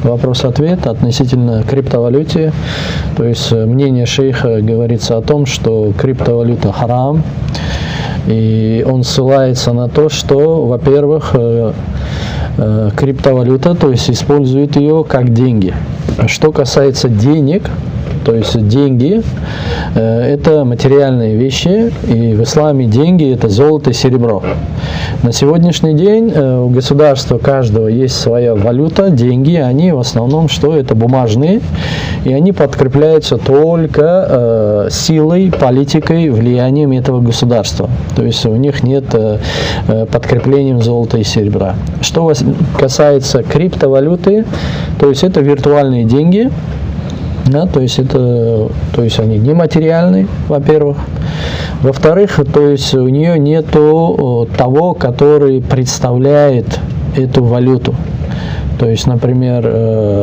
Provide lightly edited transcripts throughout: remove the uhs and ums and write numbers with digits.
Вопрос-ответ относительно криптовалюты. То есть мнение шейха говорится о том, что криптовалюта харам. И он ссылается на то, что, во-первых, криптовалюта, то есть использует ее как деньги. Что касается денег, то есть деньги – это материальные вещи, и в исламе деньги – это золото и серебро. На сегодняшний день у государства каждого есть своя валюта, деньги, они в основном что? Это бумажные, и они подкрепляются только силой, политикой, влиянием этого государства. То есть у них нет подкрепления золота и серебра. Что касается криптовалюты, то есть это виртуальные деньги. Да, то есть они нематериальные, во-первых. Во-вторых, то есть у нее нету того, который представляет эту валюту. То есть, например,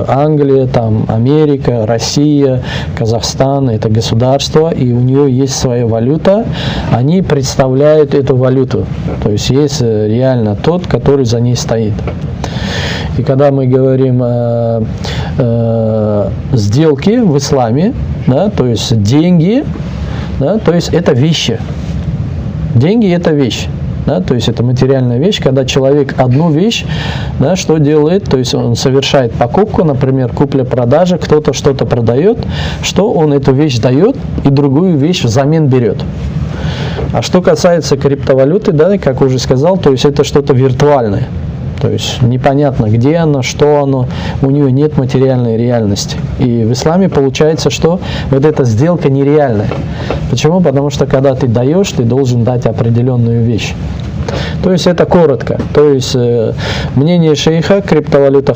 Англия, там, Америка, Россия, Казахстан – это государство, и у нее есть своя валюта, они представляют эту валюту. То есть есть реально тот, который за ней стоит. И когда мы говорим сделки в исламе, да, то есть деньги, да, то есть это вещи. Деньги – это вещь. Да, то есть это материальная вещь, когда человек одну вещь, да, что делает, то есть он совершает покупку, например, купля-продажа, кто-то что-то продает, что он эту вещь дает и другую вещь взамен берет. А что касается криптовалюты, да, как уже сказал, то есть это что-то виртуальное. То есть непонятно, где оно, что оно, у нее нет материальной реальности. И в исламе получается, что вот эта сделка нереальная. Почему? Потому что когда ты даешь, ты должен дать определенную вещь. То есть это коротко. То есть мнение шейха, криптовалюта